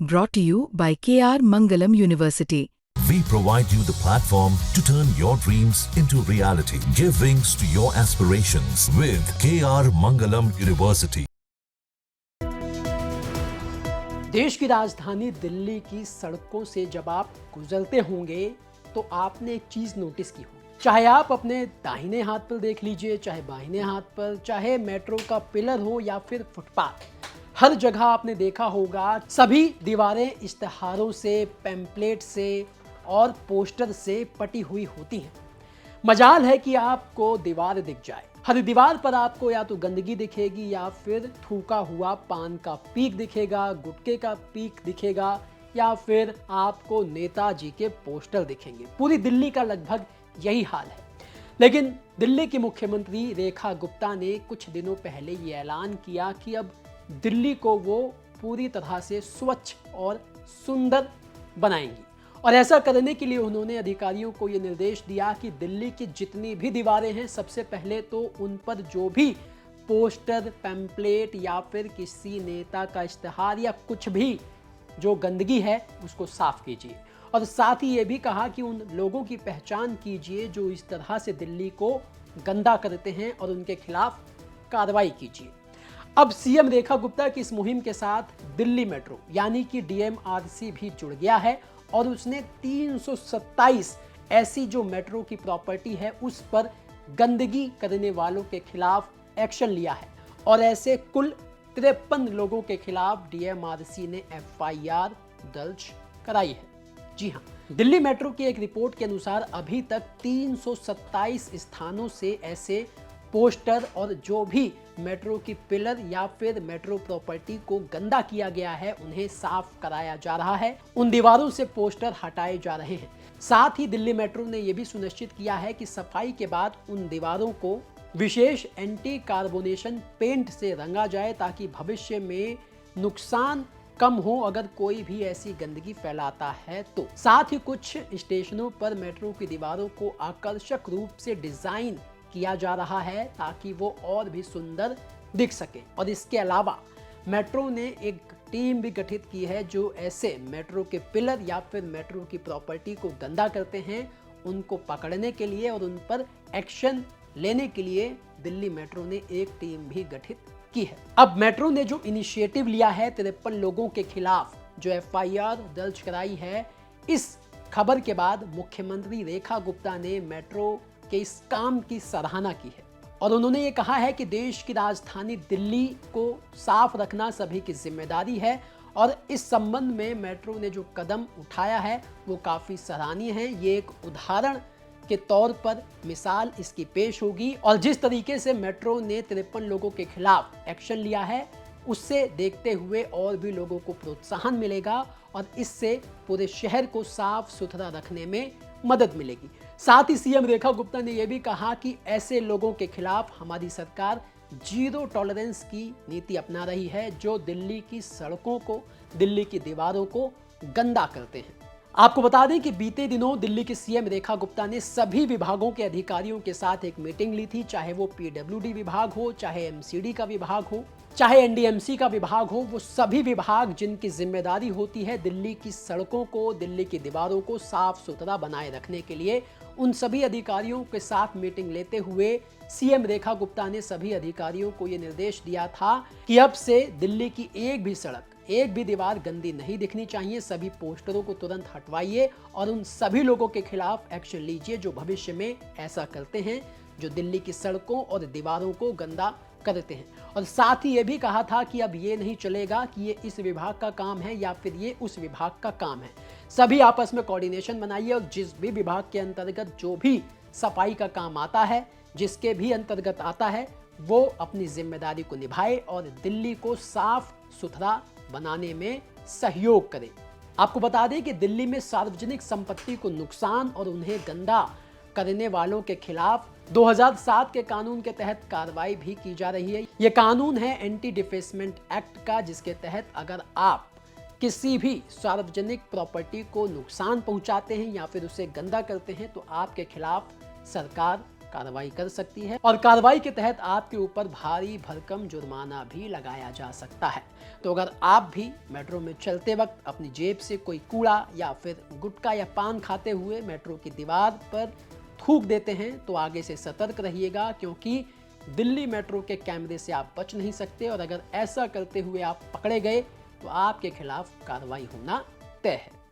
Brought to you by KR Mangalam University. We provide you the platform to turn your dreams into reality. Give wings to your aspirations with KR Mangalam University. देश की राजधानी दिल्ली की सड़कों से जब आप गुजरते होंगे तो आपने एक चीज नोटिस की होगी। चाहे आप अपने दाहिने हाथ पर देख लीजिए, चाहे बाहिने हाथ पर, चाहे मेट्रो का पिलर हो या फिर फुटपाथ, हर जगह आपने देखा होगा सभी दीवारें इश्तेहारों से, पैम्पलेट से और पोस्टर से पटी हुई होती हैं। मजाल है कि आपको दीवार दिख जाए। हर दीवार पर आपको या तो गंदगी दिखेगी या फिर थूका हुआ पान का पीक दिखेगा, गुटखे का पीक दिखेगा या फिर आपको नेताजी के पोस्टर दिखेंगे। पूरी दिल्ली का लगभग यही हाल है। लेकिन दिल्ली की मुख्यमंत्री रेखा गुप्ता ने कुछ दिनों पहले ये ऐलान किया कि अब दिल्ली को वो पूरी तरह से स्वच्छ और सुंदर बनाएंगी। और ऐसा करने के लिए उन्होंने अधिकारियों को ये निर्देश दिया कि दिल्ली की जितनी भी दीवारें हैं, सबसे पहले तो उन पर जो भी पोस्टर, पैम्पलेट या फिर किसी नेता का इश्तिहार या कुछ भी जो गंदगी है उसको साफ कीजिए। और साथ ही ये भी कहा कि उन लोगों की पहचान कीजिए जो इस तरह से दिल्ली को गंदा करते हैं और उनके खिलाफ कार्रवाई कीजिए। अब सीएम रेखा गुप्ता की इस मुहिम के साथ दिल्ली मेट्रो यानी कि डीएमआरसी भी जुड़ गया है और उसने 327 ऐसी जो मेट्रो की प्रॉपर्टी है उस पर गंदगी करने वालों के खिलाफ एक्शन लिया है और ऐसे कुल 53 लोगों के खिलाफ डीएमआरसी ने एफआईआर दर्ज कराई है। जी हाँ, दिल्ली मेट्रो की एक रिपोर्ट के अनुसार अभी तक 327 स्थानों से ऐसे पोस्टर और जो भी मेट्रो की पिलर या फिर मेट्रो प्रॉपर्टी को गंदा किया गया है उन्हें साफ कराया जा रहा है। उन दीवारों से पोस्टर हटाए जा रहे हैं। साथ ही दिल्ली मेट्रो ने यह भी सुनिश्चित किया है कि सफाई के बाद उन दीवारों को विशेष एंटी कार्बोनेशन पेंट से रंगा जाए ताकि भविष्य में नुकसान कम हो अगर कोई भी ऐसी गंदगी फैलाता है तो। साथ ही कुछ स्टेशनों पर मेट्रो की दीवारों को आकर्षक रूप से डिजाइन किया जा रहा है ताकि वो और भी सुंदर दिख सके। और इसके अलावा मेट्रो ने एक टीम भी गठित की है जो ऐसे मेट्रो के पिलर या फिर मेट्रो की प्रॉपर्टी को गंदा करते हैं उनको पकड़ने के लिए और उन पर एक्शन लेने के लिए दिल्ली मेट्रो ने एक टीम भी गठित की है। अब मेट्रो ने जो इनिशिएटिव लिया है 53 लोगों के खिलाफ जो एफआईआर दर्ज कराई है, इस खबर के बाद मुख्यमंत्री रेखा गुप्ता ने मेट्रो के इस काम की सराहना की है और उन्होंने ये कहा है कि देश की राजधानी दिल्ली को साफ रखना सभी की जिम्मेदारी है और इस संबंध में मेट्रो ने जो कदम उठाया है वो काफी सराहनीय है। ये एक उदाहरण के तौर पर मिसाल इसकी पेश होगी और जिस तरीके से मेट्रो ने 53 लोगों के खिलाफ एक्शन लिया है उससे देखते हुए और भी लोगों को प्रोत्साहन मिलेगा और इससे पूरे शहर को साफ सुथरा रखने में मदद मिलेगी। साथ ही सीएम रेखा गुप्ता ने यह भी कहा कि ऐसे लोगों के खिलाफ हमारी सरकार जीरो टॉलरेंस की नीति अपना रही है जो दिल्ली की सड़कों को, दिल्ली की दीवारों को गंदा करते हैं। आपको बता दें कि बीते दिनों दिल्ली के सीएम रेखा गुप्ता ने सभी विभागों के अधिकारियों के साथ एक मीटिंग ली थी, चाहे वो पीडब्ल्यूडी विभाग हो, चाहे एमसीडी का विभाग हो, चाहे एनडीएमसी का विभाग हो। वो सभी विभाग जिनकी जिम्मेदारी होती है दिल्ली की सड़कों को, दिल्ली की दीवारों को साफ सुथरा बनाए रखने के लिए, उन सभी अधिकारियों के साथ मीटिंग लेते हुए सीएम रेखा गुप्ता ने सभी अधिकारियों को यह निर्देश दिया था कि अब से दिल्ली की एक भी सड़क, एक भी दीवार गंदी नहीं दिखनी चाहिए। सभी पोस्टरों को तुरंत हटवाइए और उन सभी लोगों के खिलाफ एक्शन लीजिए जो भविष्य में ऐसा करते हैं, जो दिल्ली की सड़कों और दीवारों को गंदा करते हैं। और साथ ही ये भी कहा था कि अब ये नहीं चलेगा कि ये इस विभाग का काम है या फिर ये उस विभाग का काम है। सभी आपस में कोऑर्डिनेशन बनाइए और जिस भी विभाग के अंतर्गत जो भी सफाई का काम आता है, जिसके भी अंतर्गत आता है, वो अपनी जिम्मेदारी को निभाए और दिल्ली को साफ सुथरा बनाने में सहयोग करे। आपको बता दें कि दिल्ली में सार्वजनिक संपत्ति को नुकसान और उन्हें गंदा करने वालों के खिलाफ 2007 के कानून के तहत कार्रवाई भी की जा रही है। यह कानून है एंटी डिफेसमेंट एक्ट का, जिसके तहत अगर आप किसी भी सार्वजनिक प्रॉपर्टी को नुकसान पहुंचाते हैं या फिर उसे गंदा करते हैं तो आपके खिलाफ सरकार कार्रवाई कर सकती है और कार्रवाई के तहत आपके ऊपर भारी भरकम जुर्माना भी लगाया जा सकता है। तो अगर आप भी मेट्रो में चलते वक्त अपनी जेब से कोई कूड़ा या फिर गुटखा या पान खाते हुए मेट्रो की दीवार पर थूक देते हैं तो आगे से सतर्क रहिएगा, क्योंकि दिल्ली मेट्रो के कैमरे से आप बच नहीं सकते और अगर ऐसा करते हुए आप पकड़े गए तो आपके खिलाफ कार्रवाई होना तय है।